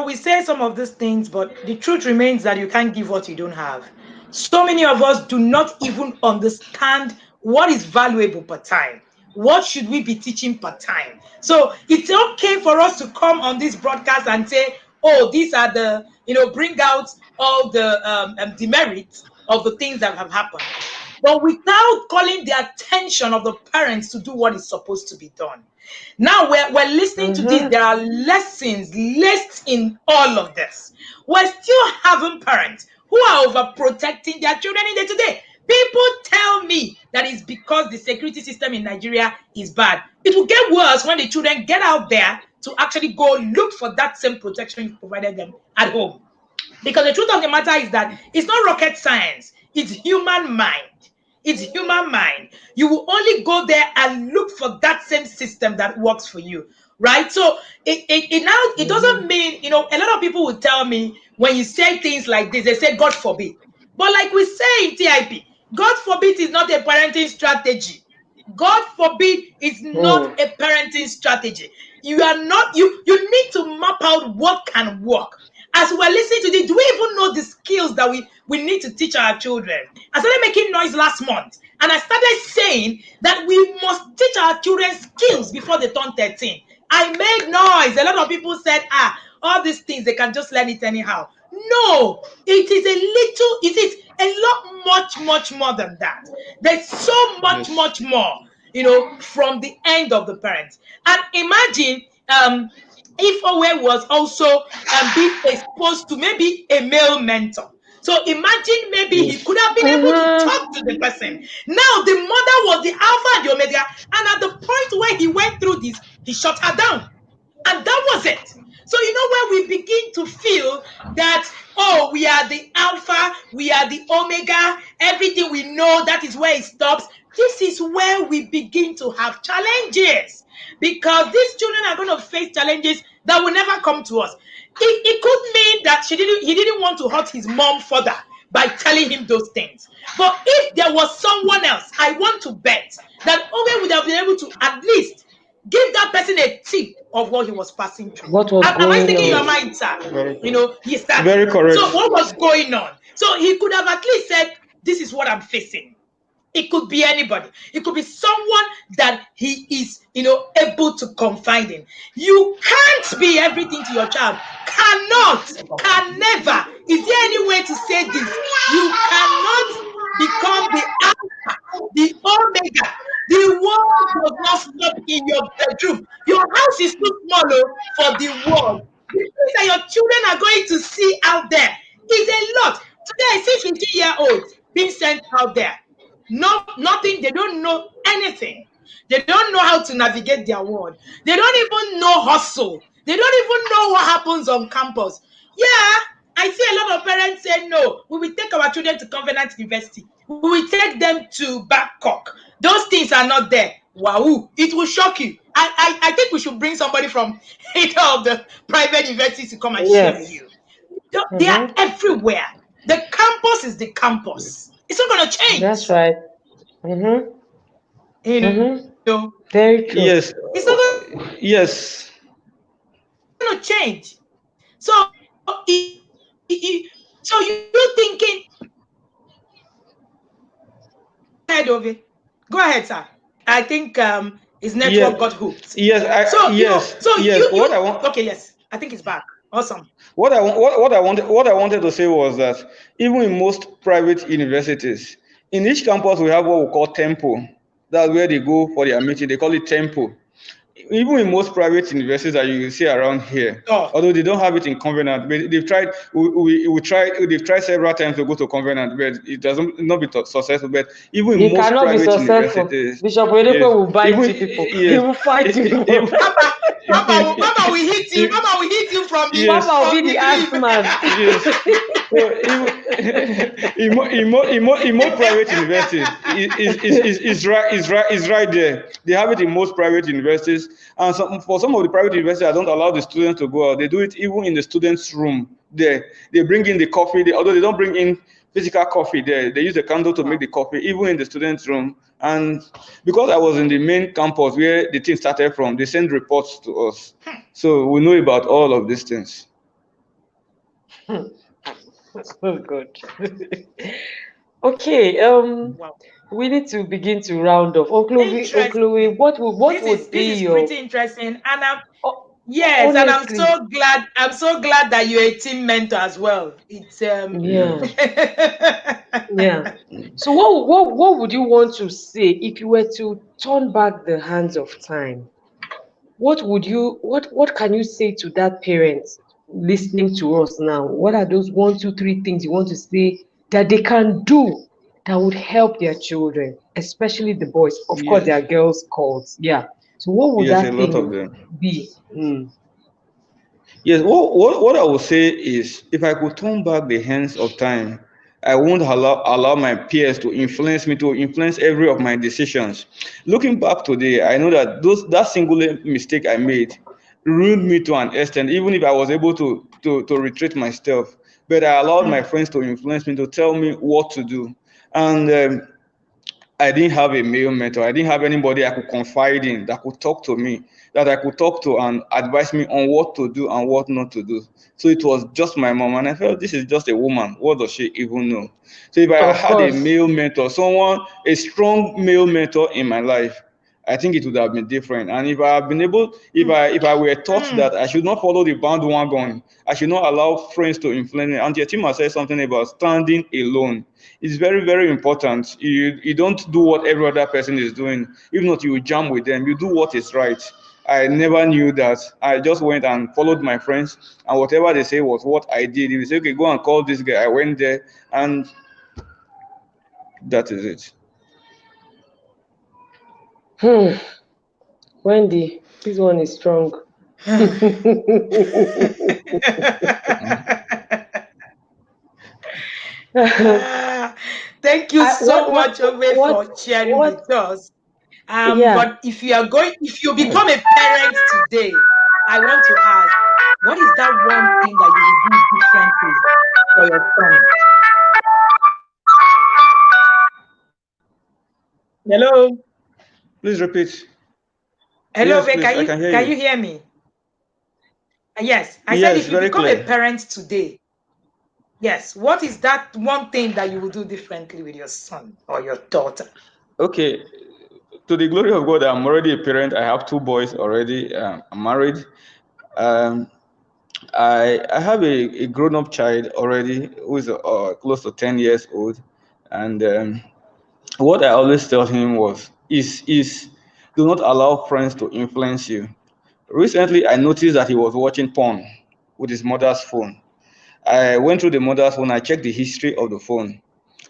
we say some of these things, but the truth remains that you can't give what you don't have. So many of us do not even understand what is valuable per time? What should we be teaching per time? So it's okay for us to come on this broadcast and say, oh, these are the, bring out all the demerits of the things that have happened, but without calling the attention of the parents to do what is supposed to be done. Now we're listening to this. There are lessons laced in all of this. We're still having parents who are overprotecting their children in the today. People tell me that it's because the security system in Nigeria is bad. It will get worse when the children get out there to actually go look for that same protection you provided them at home. Because the truth of the matter is that it's not rocket science. It's human mind. It's human mind. You will only go there and look for that same system that works for you, right? So it doesn't mean, a lot of people will tell me when you say things like this, they say, God forbid. But like we say in TIP, God forbid is not a parenting strategy. God forbid is not a parenting strategy. You are not, you need to map out what can work. As we're listening to this, do we even know the skills that we need to teach our children? I started making noise last month, and I started saying that we must teach our children skills before they turn 13. I made noise. A lot of people said, all these things, they can just learn it anyhow. No, it is a lot much more than that. There's so much more, from the end of the parents. And imagine if Owe was also being exposed to maybe a male mentor. So imagine maybe he could have been able to talk to the person. Now the mother was the alpha and the omega, and at the point where he went through this, he shut her down. And that was it. So where we begin to feel that, oh, we are the alpha, we are the omega, everything we know, that is where it stops. This is where we begin to have challenges, because these children are going to face challenges that will never come to us. It could mean that he didn't want to hurt his mom further by telling him those things. But if there was someone else, I want to bet that Owe would have been able to at least give that person a tip of what he was passing through. What was Am I thinking going your mind, sir? Yes, that. Very correct. So what was going on? So he could have at least said, this is what I'm facing. It could be anybody. It could be someone that he is, able to confide in. You can't be everything to your child. Can never. Is there any way to say this? You cannot become the alpha, the omega. The world does not stop in your bedroom. Your house is too small for the world. The things that your children are going to see out there is a lot. Today, I see 15-year-olds being sent out there. No, nothing. They don't know anything. They don't know how to navigate their world. They don't even know hustle. They don't even know what happens on campus. Yeah, I see a lot of parents say, no, we will take our children to Covenant University. We will take them to Babcock. Those things are not there. Wow, it will shock you. I think we should bring somebody from either of the private universities to come and share with you. They are everywhere. The campus is the campus. It's not going to change. That's right. Very true. Yes. It's not Yes. going to change. So you're thinking. Go ahead, sir. I think his network got hooked. Yes. What I want. Okay. Yes. I think it's back. Awesome. What I wanted to say was that even in most private universities, in each campus we have what we call temple. That's where they go for their meeting. They call it temple. Even in most private universities that you see around here, although they don't have it in Covenant, but they've tried. They've tried several times to go to Covenant, but it doesn't not be successful. But even in most private universities, Bishop Oyedepo will bite people. He will fight you. Mama will hit you. Mama will hit you from the. Mama will be the ass man. In most private universities, is right there. They have it in most private universities, and for some of the private universities, I don't allow the students to go out. They do it even in the students' room. They bring in the coffee. Although they don't bring in physical coffee there, they use the candle to make the coffee, even in the students' room. And because I was in the main campus where the thing started from, they send reports to us, so we know about all of these things. Oh, good. Okay, Wow. we need to begin to round off. Onklowi, Interesting. what would This be is your pretty interesting. And yes, and honestly, I'm so glad that you're a team mentor as well. It's yeah, Yes. yeah. So what would you want to say if you were to turn back the hands of time? What can you say to that parent listening to us now? What are those one, two, three things you want to say that they can do that would help their children, especially the boys? Of course, Yes. there are girls' calls. Yeah. So what would Yes, a that lot of thing them. be? Mm. Yes, what I would say is if I could turn back the hands of time, I won't allow my peers to influence me, to influence every of my decisions. Looking back today, I know that that singular mistake I made ruined me to an extent, even if I was able to retreat my steps. But I allowed my friends to influence me, to tell me what to do. And I didn't have a male mentor. I didn't have anybody I could confide in that could talk to me, that I could talk to and advise me on what to do and what not to do. So it was just my mom, and I felt this is just a woman. What does she even know? So if I Of had a course. male mentor, someone, a strong male mentor in my life, I think it would have been different. And if I have been able, if I were taught mm, that I should not follow the bandwagon, I should not allow friends to influence me. And Yetima said something about standing alone. It's very, very important. You don't do what every other person is doing. If not, you jam with them. You do what is right. I never knew that. I just went and followed my friends, and whatever they say was what I did. If they say, okay, go and call this guy, I went there, and that is it. Hmm. Wendy, this one is strong. Ah, thank you so much, Ove, for sharing what? with us. Yeah. But if you become a parent today, I want to ask, what is that one thing that you would do differently for your son? Hello, Please repeat. hello, Yes, Ove, please. I can hear can you. you hear me? Yes, I said Yes, if you very become a clear. parent today, yes, what is that one thing that you will do differently with your son or your daughter? Okay, to the glory of God, I'm already a parent. I have two boys already. I'm married. Um, I have a grown up child already who is close to 10 years old. And what I always tell him is do not allow friends to influence you. Recently, I noticed that he was watching porn with his mother's phone. I went through the mother's phone, I checked the history of the phone,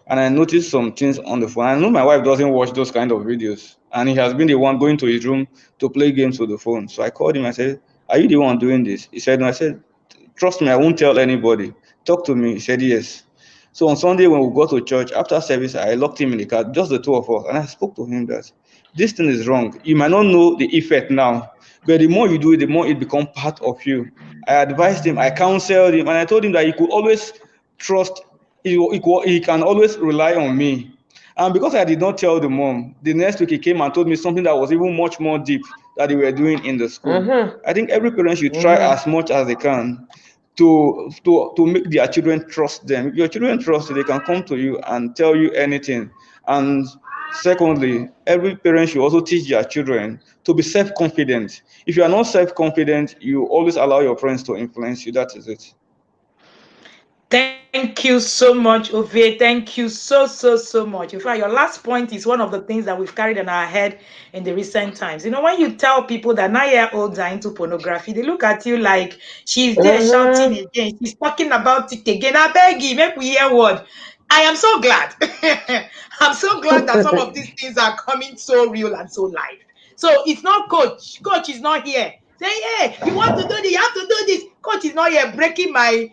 and I noticed some things on the phone. I know my wife doesn't watch those kind of videos, and he has been the one going to his room to play games with the phone. So I called him. I said, "Are you the one doing this?" He said, "No." I said, "Trust me, I won't tell anybody. Talk to me." He said, "Yes." So on Sunday when we got to church after service, I locked him in the car, just the two of us, and I spoke to him that this thing is wrong. You might not know the effect now, but the more you do it, the more it becomes part of you. I advised him, I counseled him, and I told him that he could always trust, he can always rely on me. And because I did not tell the mom, the next week he came and told me something that was even much more deep that they were doing in the school. Mm-hmm. I think every parent should try Mm-hmm. as much as they can to make their children trust them. If your children trust you, they can come to you and tell you anything. And secondly, every parent should also teach their children to be self-confident. If you are not self-confident, you always allow your friends to influence you. That is it. Thank you so much, Ove. Thank you so much. In fact, your last point is one of the things that we've carried in our head in the recent times. You know, when you tell people that 9-year-olds are into pornography, they look at you like she's there shouting Mm-hmm. again. She's talking about it again. I beg you, make we hear word. I am so glad. I'm so glad that some of these things are coming so real and so live. So it's not coach. Coach is not here. Say, hey, you want to do this, you have to do this. Coach is not here breaking my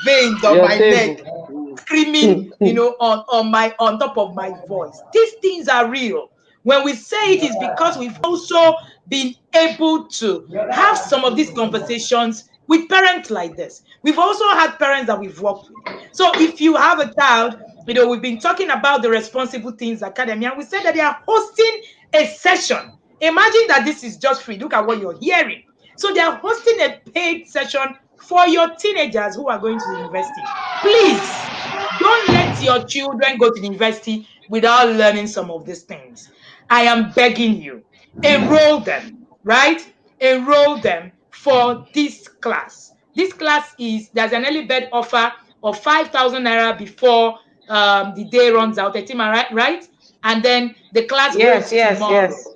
veins on Your my neck, table. screaming, on top of my voice. These things are real. When we say it is because we've also been able to have some of these conversations with parents like this. We've also had parents that we've worked with. So if you have a child, we've been talking about the Responsible Teens Academy, and we said that they are hosting a session. Imagine that this is just free. Look at what you're hearing. So they are hosting a paid session for your teenagers who are going to the university. Please don't let let your children go to the university without learning some of these things. I am begging you, enroll them, right? Enroll them for this class. This class is, there's an early bird offer of 5,000 naira before the day runs out. Right? And then the class Yes, holds yes, tomorrow. yes.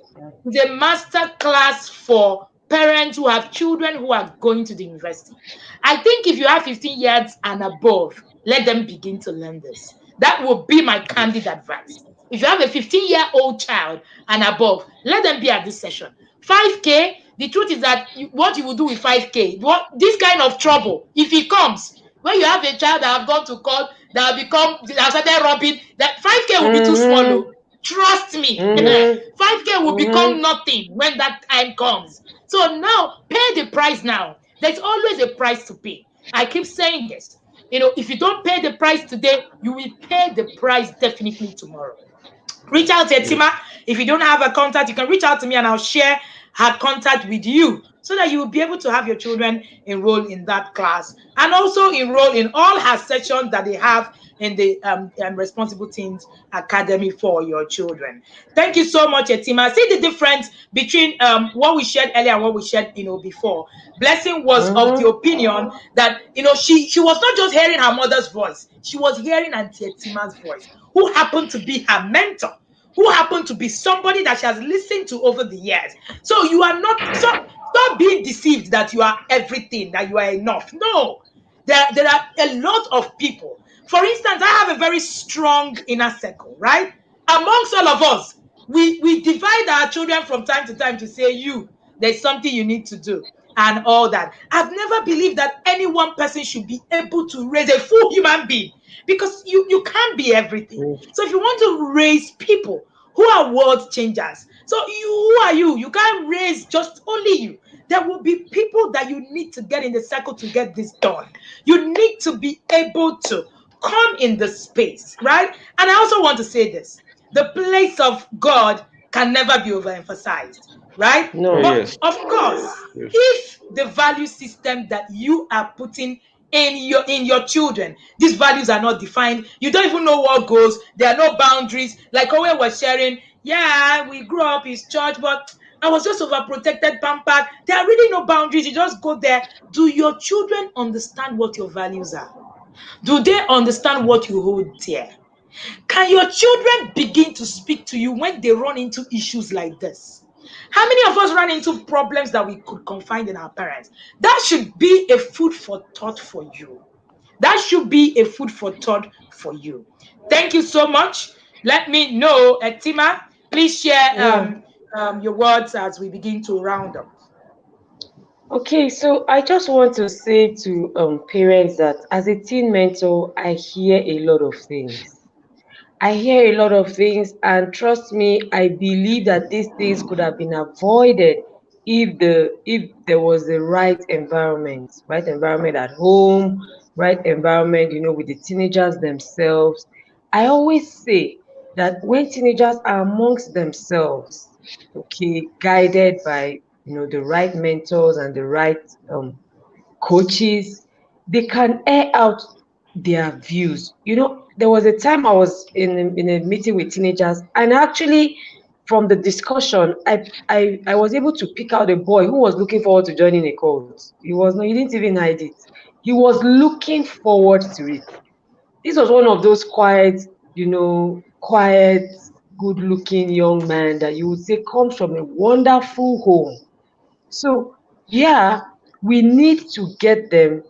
It's a master class for parents who have children who are going to the university. I think if you have 15 years and above, let them begin to learn this. That would be my candid advice. If you have a 15-year-old child and above, let them be at this session. 5K, the truth is that what you will do with 5K, this kind of trouble, if it comes, when you have a child that have gone to court, that have started robbing, that 5K will be too small. Mm-hmm. Trust me. Mm-hmm. 5K will become nothing when that time comes. So now, pay the price now. There's always a price to pay. I keep saying this. If you don't pay the price today, you will pay the price definitely tomorrow. Reach out to Etima. If you don't have a contact, you can reach out to me and I'll share her contact with you so that you will be able to have your children enroll in that class and also enroll in all her sessions that they have in the Responsible Teens Academy for your children. Thank you so much, Etima. See the difference between what we shared earlier and what we shared, before. Blessing was of the opinion that, she was not just hearing her mother's voice, she was hearing Auntie Etima's voice, who happened to be her mentor, who happened to be somebody that she has listened to over the years. So you are not, stop being deceived that you are everything, that you are enough. No, there are a lot of people. For instance, I have a very strong inner circle, right? Amongst all of us, we divide our children from time to time to say, there's something you need to do and all that. I've never believed that any one person should be able to raise a full human being, because you can't be everything. So if you want to raise people who are world changers, so who are you? You can't raise just only you. There will be people that you need to get in the circle to get this done. You need to be able to come in the space, right? And I also want to say this: the place of God can never be overemphasized, right? No. But Yes. of course, if the value system that you are putting in your children, these values are not defined, you don't even know what goes, there are no boundaries. Like Owe was sharing, we grew up in church, but I was just overprotected, pampered. There are really no boundaries. You just go there. Do your children understand what your values are? Do they understand what you hold dear? Can your children begin to speak to you when they run into issues like this? How many of us run into problems that we could confide in our parents? That should be a food for thought for you. That should be a food for thought for you. Thank you so much. Let me know, Etima. Please share your words as we begin to round up. Okay, so I just want to say to parents that as a teen mentor, I hear a lot of things. I hear a lot of things, and trust me, I believe that these things could have been avoided if there was the right environment at home, right environment, with the teenagers themselves. I always say that when teenagers are amongst themselves, okay, guided by the right mentors and the right coaches, they can air out their views. There was a time I was in a meeting with teenagers, and actually from the discussion, I was able to pick out a boy who was looking forward to joining a cult. He didn't even hide it. He was looking forward to it. This was one of those quiet, good-looking young man that you would say comes from a wonderful home. So, we need to get them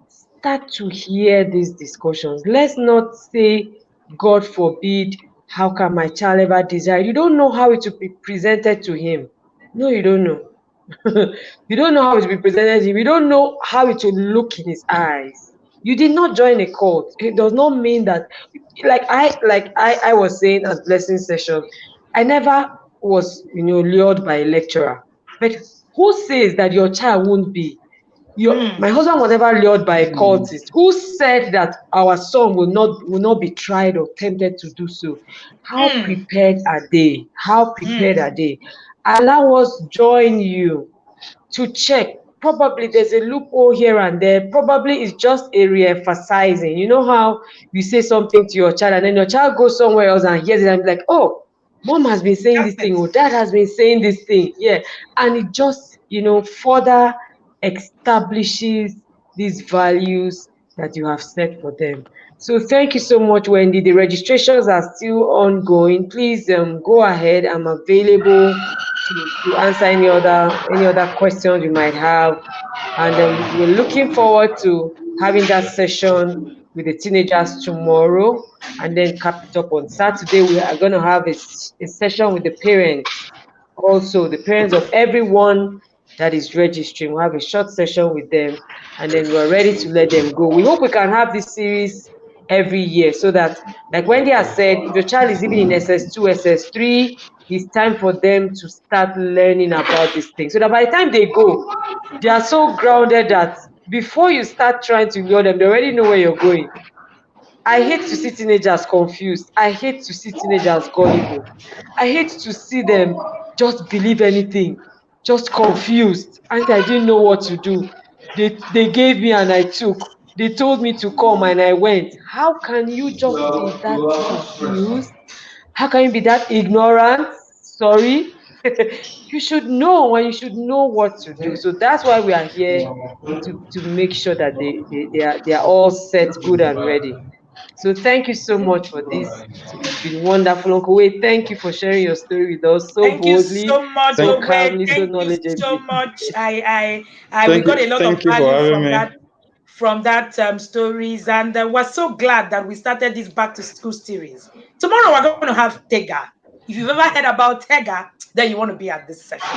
start to hear these discussions. Let's not say, God forbid, how can my child ever desire? You don't know how it will be presented to him. No, you don't know. You don't know how it will be presented to him. You don't know how it will look in his eyes. You did not join a cult. It does not mean that, like I was saying at blessing session, I never was lured by a lecturer. But who says that your child won't be? My husband was never lured by a cultist. Who said that our son will not be tried or tempted to do so? How prepared are they? How prepared are they? Allow us join you to check probably there's a loophole here and there. Probably it's just a re-emphasizing. You know how you say something to your child and then your child goes somewhere else and hears it and be like, oh, mom has been saying this thing, or dad has been saying this thing. Yeah. And it just, further establishes these values that you have set for them. So thank you so much, Wendy. The registrations are still ongoing. Please go ahead. I'm available to answer any other questions you might have. And we're looking forward to having that session with the teenagers tomorrow, and then cap it up on Saturday. We are going to have a session with the parents, also the parents of everyone that is registering. We'll have a short session with them, and then we're ready to let them go. We hope we can have this series every year so that, like Wendy has said, if your child is even in SS2, SS3, it's time for them to start learning about these things. So that by the time they go, they are so grounded that before you start trying to lure them, they already know where you're going. I hate to see teenagers confused. I hate to see teenagers gullible. I hate to see them just believe anything, just confused. And I didn't know what to do. They gave me and I took. They told me to come and I went. How can you just be that confused? How can you be that ignorant? Sorry. You should know, and you should know what to do. So that's why we are here to make sure that they are all set, good and ready. So thank you so much for this. It's been wonderful. Uncle Wade, thank you for sharing your story with us so Thank you boldly, so much, so Owe. calmly, so Thank you so knowledgeably. much. We got a lot of Thank you for value having me. from that stories, and we're so glad that we started this back to school series. Tomorrow we're going to have Tega. If you've ever heard about Tega, then you want to be at this session.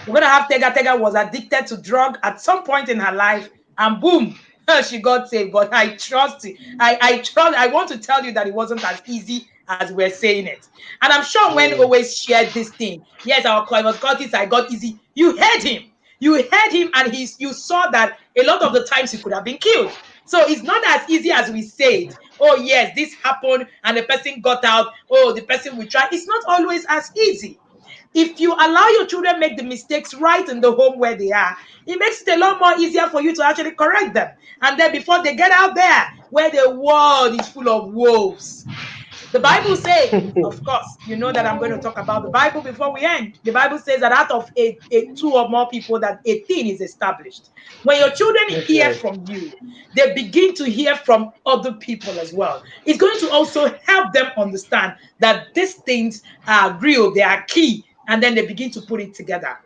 We're going to have Tega. Tega was addicted to drug at some point in her life, and boom, she got saved. But I trust. I want to tell you that it wasn't as easy as we're saying it. And I'm sure when always shared this thing, yes, I was got this, I got easy. You heard him. You heard him, and you saw that a lot of the times he could have been killed. So it's not as easy as we say it. Oh, yes, this happened and the person got out. Oh, the person will try. It's not always as easy. If you allow your children make the mistakes right in the home where they are, it makes it a lot more easier for you to actually correct them. And then before they get out there, where the world is full of wolves. The Bible says, of course, you know that I'm going to talk about the Bible before we end. The Bible says that out of two or more people, that a thing is established. When your children hear from you, they begin to hear from other people as well. It's going to also help them understand that these things are real, they are key, and then they begin to put it together.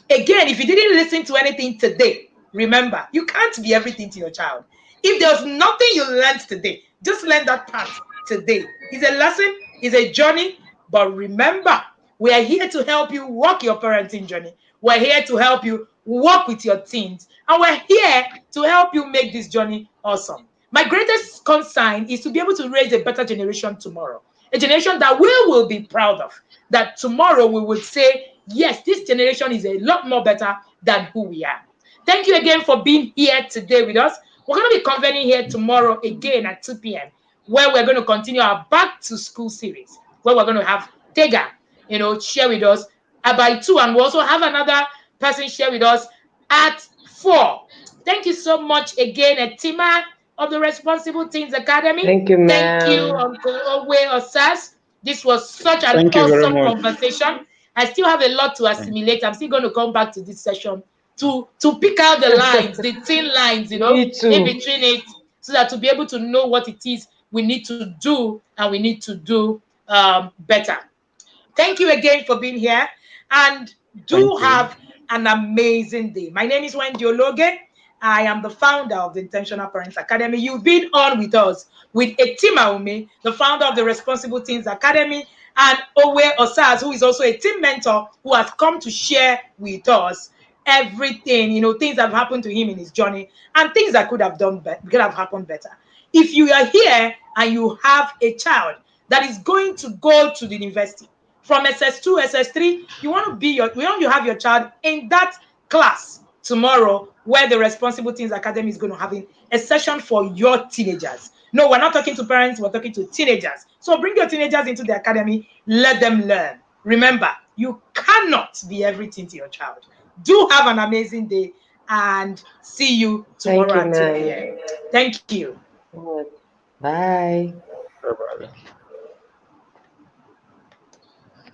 Again, if you didn't listen to anything today, remember, you can't be everything to your child. If there's nothing you learned today, just learn that part today. It's a lesson, it's a journey, but remember, we are here to help you walk your parenting journey. We're here to help you walk with your teens, and we're here to help you make this journey awesome. My greatest concern is to be able to raise a better generation tomorrow, a generation that we will be proud of, that tomorrow we would say, yes, this generation is a lot more better than who we are. Thank you again for being here today with us. We're going to be convening here tomorrow again at 2 p.m., where we're going to continue our back to school series, where we're going to have Tega, share with us by 2, and we'll also have another person share with us at 4. Thank you so much again, Etima of the Responsible Teens Academy. Thank you, ma'am. Thank you, Uncle Owe Osas. This was such an Thank you very awesome much. conversation. I still have a lot to assimilate. I'm still going to come back to this session to pick out the lines, the thin lines, in between it, so that to be able to know what it is we need to do, and we need to do better. Thank you again for being here, and do have an amazing day. My name is Wendy Ologe. I am the founder of the Intentional Parents Academy. You've been on with us with Etima Ume, the founder of the Responsible Teens Academy, and Owe Osas, who is also a team mentor who has come to share with us everything, things that have happened to him in his journey and things that could have happened better. If you are here and you have a child that is going to go to the university from SS2, SS3, you want to have your child in that class tomorrow, where the Responsible Teens Academy is going to have a session for your teenagers. No, we're not talking to parents, we're talking to teenagers. So bring your teenagers into the academy, let them learn. Remember, you cannot be everything to your child. Do have an amazing day, and see you tomorrow Thank you, at 2 Nai. p.m. Thank you. Bye. Bye-bye.